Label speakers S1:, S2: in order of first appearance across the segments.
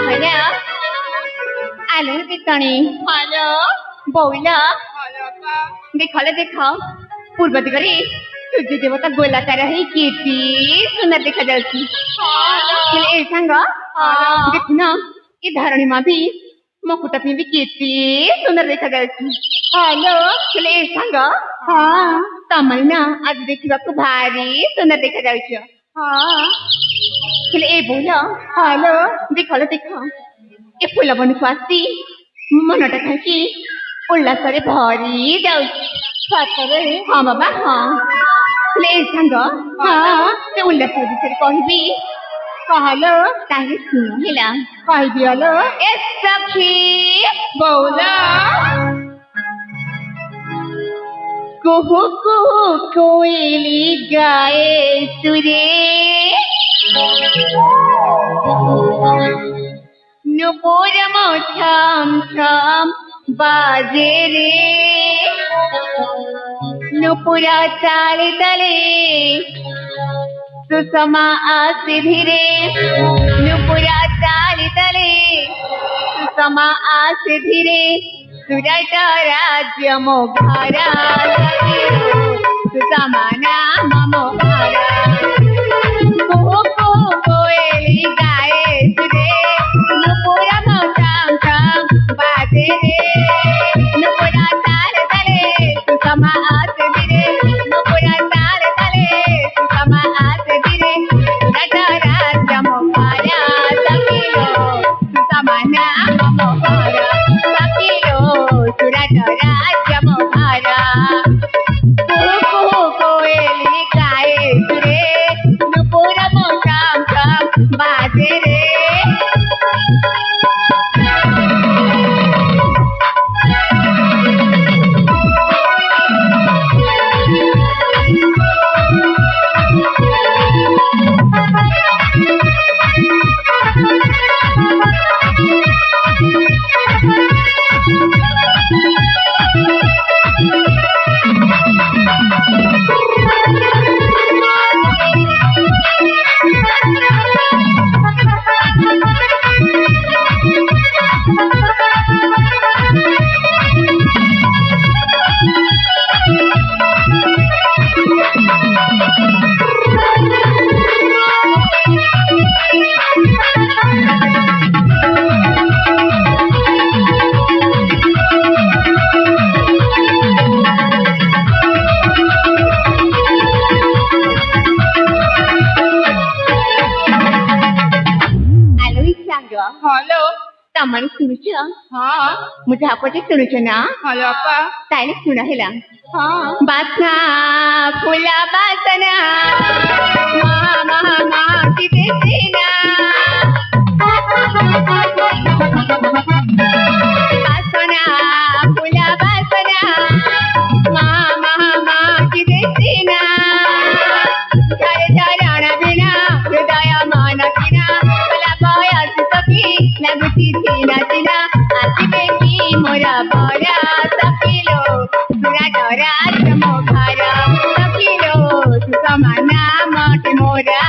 S1: Halo. Alo Pitani.
S2: Halo.
S1: Boila.
S2: Halo apa?
S1: देखो पूर्व दिगरे सूर्य देवता गोलाकार है केटी सुंदर देखा जाउची
S2: Halo.
S1: ए सांग देखु ना ए धरणी मा भी मकुट पिंदी केटी सुंदर देखा जाउची हेलो चले ए सांग हां तमल ना आज देखिबा को भारी सुंदर देखा जाउची हां चले ए बोला हेलो देखो ए फूल बन स्वासी मनटा खाची उल्लासरे भरी जाउची सतरे हाँ बाबा हाँ ले सांग हाँ से उल्लास विषय कहबी कहलो ताहे सुन हेला कह दियलो ए सखी
S2: बोला
S1: कुहू कुहू कोयली गाए सुरे नुपुर मोछम छम बाजे रे नुपुरा चाले तले सुषमा आसे धीरे नुपुरा चाले तले सुषमा आसे धीरे सुरट राज्य मोघारा सुषमा नाम मोघारा कुहू कुहू कोयली गाए सुरे नुपुरा मोछम छम बाजे रे नुपुरा चाले तले सुषमा आसे धीरे नुपुरा चाले तले सुषमा आसे धीरे सुरट राज्य मोघारा सखिलो सुषमा नाम मोघारा सखिलो सुरट राज्य मोघारा कुहू कुहू कोयली गाए सुरे नुपुरा मोछम छम बाजे रे
S2: Halo.
S1: तमन सुनुच
S2: हाँ.
S1: मुझे आपटे सुनुच ना
S2: Halo apa?
S1: ताइले सुना हेला
S2: हाँ.
S1: बासना फुला बासना महा महा माती देना बासना फुला बासना महा महा माती देना झर झरण बिना हृदय मन किना कला बयस सखी लगुची चिना चिना आसिबे की मोरा बड़ा सखिलो सुरट राज्य मोघारा सखिलो सुषमा नाम मोरा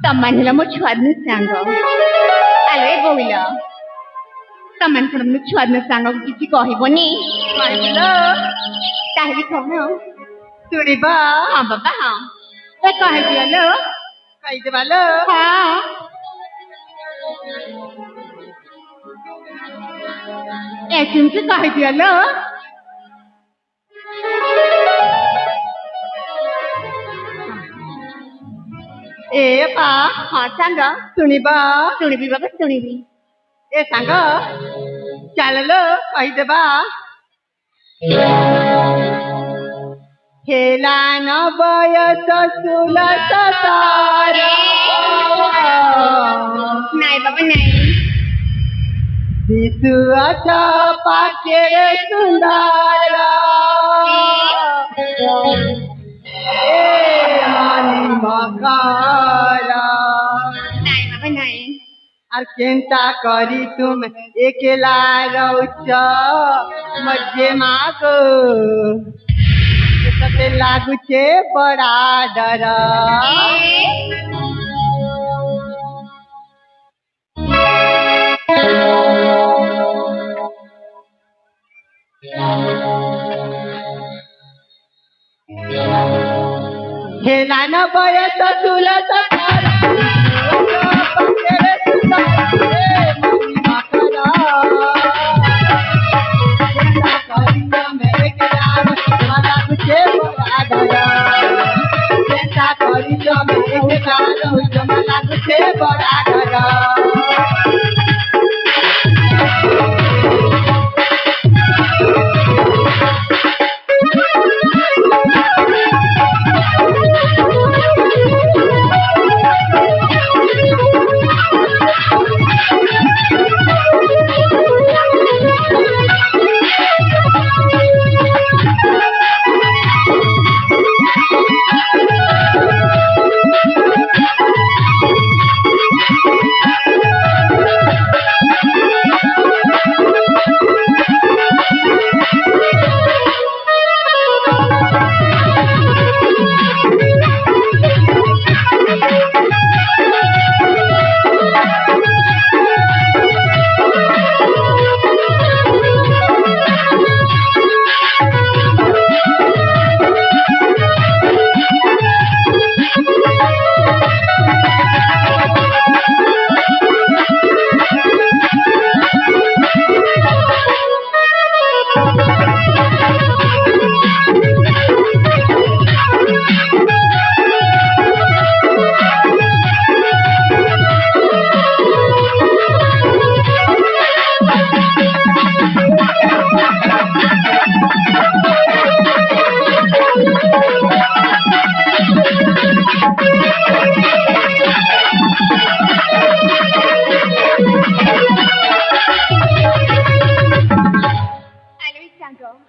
S1: तम्मानीला मो छुआदने सांग आलो ए କହିଲା ତମମାନଙ୍କର ମୁଁ ଛୁଆ ଦିନ ସାଙ୍ଗକୁ କିଛି କହିବନି
S2: କହିଲ
S1: ତାହେଲେ କଣ
S2: ଶୁଣିବା
S1: ହଁ ବାବା ହଁ ଏ କହିଦିଅଲୋ
S2: କହିଦେବାଲ
S1: ହଁ ଏ ଚୁମକି କହିଦିଅଲୋ
S2: ଏ ପା
S1: ହଁ ସାଙ୍ଗ
S2: ଶୁଣିବା
S1: ଶୁଣିବି ବାବା ଶୁଣିବି
S2: ଏ ସାଙ୍ଗ ଚାଲଲୋ କହିଦେବା ହେଲା ନ ବୟସ 16
S1: ନାଇଁ ବାବା ନାଇଁ
S2: ଶିଶୁ ଅଛ ପାଖରେ ସୁନ୍ଦର ଏ ମନି ମକର
S1: ନାଇଁ ବାବା ନାଇଁ
S2: আর কেনতা করি তুমি একলা রହୁଛ মজে মাগো ততে লাগুছে বড়া ডর হেলা ন বয়স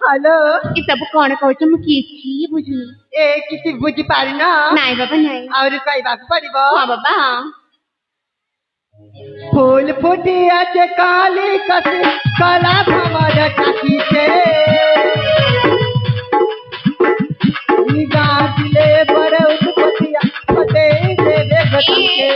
S2: ฮัลโหล
S1: ଏ ସବୁ କଣ କହୁଛ ମୁଁ କିଛି ବୁଝୁନି
S2: ଏ କିଛି ବୁଝିପାରିନ
S1: ନାଇଁ ବାବା ନାଇଁ
S2: ଆହୁରି କହିବାକୁ ପଡିବ
S1: ହଁ ବାବା ହଁ
S2: फूल फूटी আছে কালি কাশি কলা ভমর টাকিছে নিগা দিলে বড় উৎপতিয়া পতে দেবে গতিকে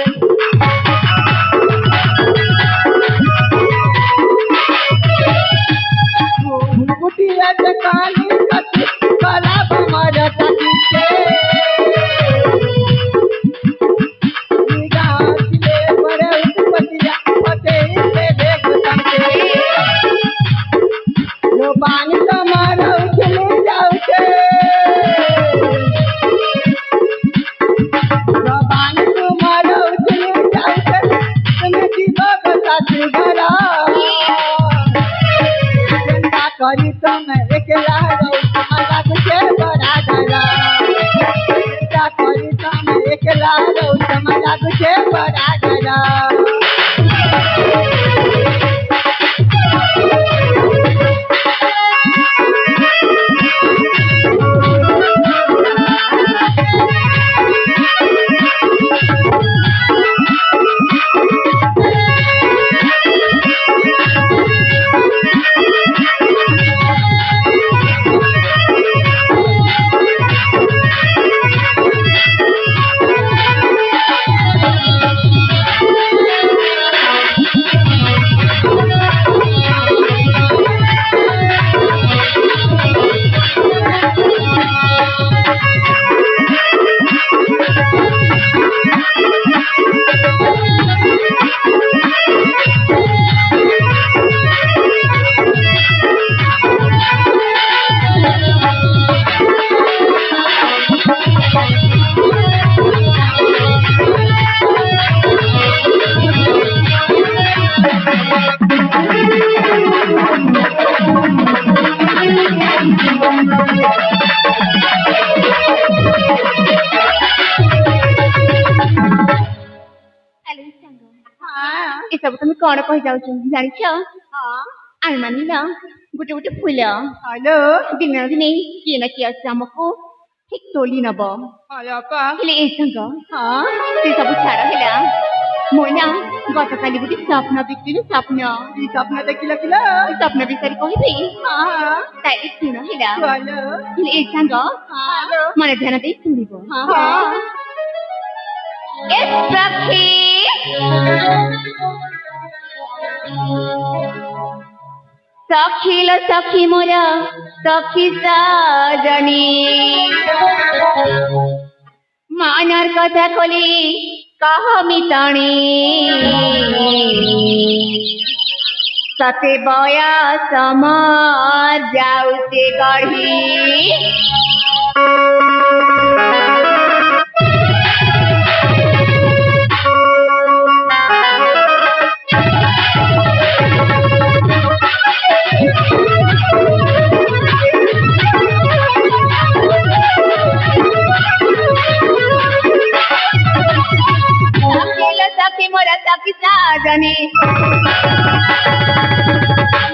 S2: फूल फूटी আছে কালি কাশি কলা ভমর টাকিছে पानी तुम्हारा उछले जाऊचे पानी तुम्हारा उछले जाऊचे तुम्हें जीवा साथ घरा चिंता करी तुम एकला रहो लागुचे बड़ा डरा चिंता करी तुम एकला रहो लागुचे बड़ा डरा
S1: আমি କଣ କହି ଯାଉଛୁ ଜାଣିଛ
S2: ହଁ
S1: ଆମେ ମାନେ ନା ଗୋଟେ ଗୋଟେ ଫୁଲ
S2: ହଲୋ
S1: ଦିନେ ନା ଦିନେ କିଏ ନା କିଏ ଆସି ଆମକୁ ଠିକ ତୋଳି ନବ
S2: ହଲୋ ଅପା
S1: ହେଲେ ଏଇ ସାଙ୍ଗ
S2: ହଁ
S1: ସେ ସବୁ ଛାଡ ହେଲା ମୁଁ ନା ଗତକାଲି ଗୋଟେ ସ୍ୱପ୍ନ ଦେଖିଲି ସ୍ୱପ୍ନ
S2: କି ସ୍ୱପ୍ନ ଦେଖିଲ କିଲ
S1: ସେ ସ୍ୱପ୍ନ ବିଷୟରେ କହିବି
S2: ହଁ
S1: ତାହେଲେ ଶୁଣ ହେଲା
S2: ହଲୋ
S1: ହେଲେ ଏଇ ସାଙ୍ଗ
S2: ହଲୋ
S1: ମନେ ଧ୍ୟାନ ଦେଇ ଶୁଣିବ
S2: ହଁ ହଁ
S1: ଏ ସଖୀ सखी लो सखी मोरा सखी साजनी मानर कथा खोली कह मिताणी सते बया समार जाउते गढ़ी सखी मोरा सखी साजनी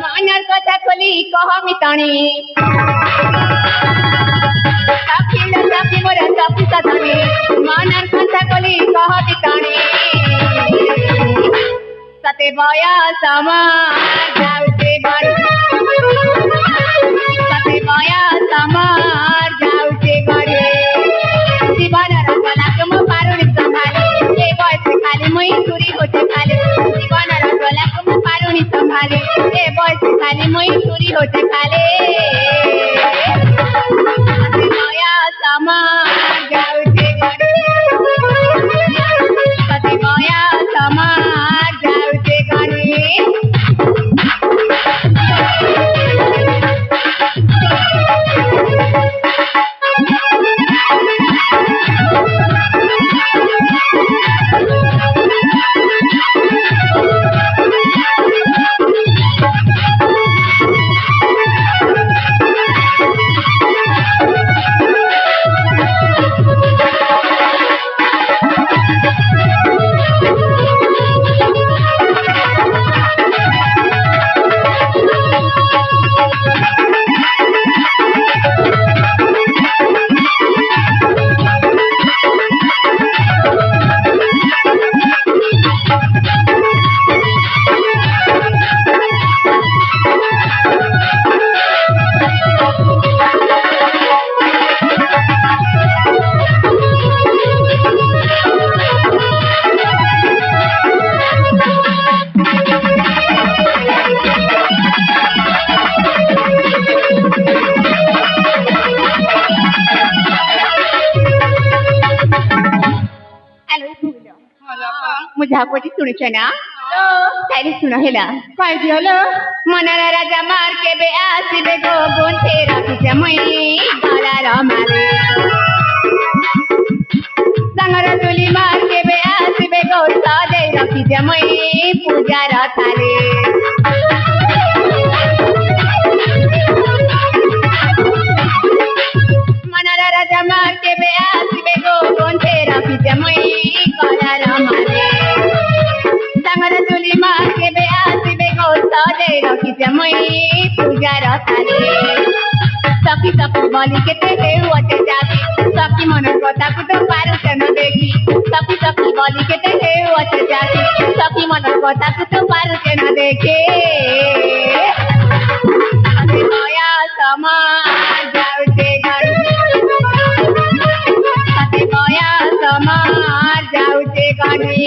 S1: मानर कथा खोली कह मिताणी सखी मोरा सखी साजनी मानर कथा खोली कह मिताणी सते बया समार जाउते गढ़ी सते बया समार जाउते गढ़ी जीवन रंगलाक म पारुणी संभाली ए बयस खाली मै चुरी होते खाली जीवन रंगलाक म पारुणी संभाली ए बयस खाली मै चुरी होते खाली सते बया समार जाउते गढ़ी सते बया समार जाउते गढ़ी मुझा कोटी सुनुछ ना ताइले सुन हेला
S2: कहि दियो
S1: मनर राजा मार के बे आसीबे गो गुंथे राखिछे मै गला रमाले संगर तुली मार के बे आसीबे गो सदै राखिछे मै पूजा रथाले मनर राजा मार के बे आसीबे गो गुंथे राखिछे मै गला रमाले संगर तुली मार के बे आसीबे गो सदै राखिछे मै पूजा रथाले सखी सखी बोली केते हेउते जाती सखी मन कथा को तो पारुते न देखी सखी सखी बोली केते हेउते जाती सखी मन कथा को तो पारुते न देखे सते बया समार जाउते गढ़ी सते बया समार जाउते गढ़ी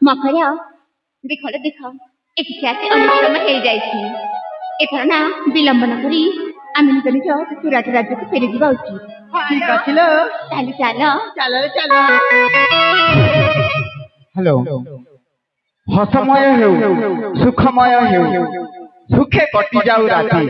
S1: ମକର ଦେଖ ଦେଖ ଏଠିକି ଆସି ଅନେକ ସମୟ ହେଇଯାଇଛି। ଏଥର ନା ବିଳମ୍ବ ନ କରି ଆମେ ନିଜ ନିଜ ସୁରାଟ ରାଜ୍ୟକୁ ଫେରିଯିବା ଉଚିତ।
S2: ଠିକ ଅଛି ଲୋ।
S1: ତାହେଲେ ଚାଲ
S2: ଚାଲ ଚାଲ।
S3: ହ୍ୟାଲୋ ହସମୟ ହେଉ ସୁଖମୟ ହେଉ ସୁଖେ କଟି ଯାଉ ରାତି।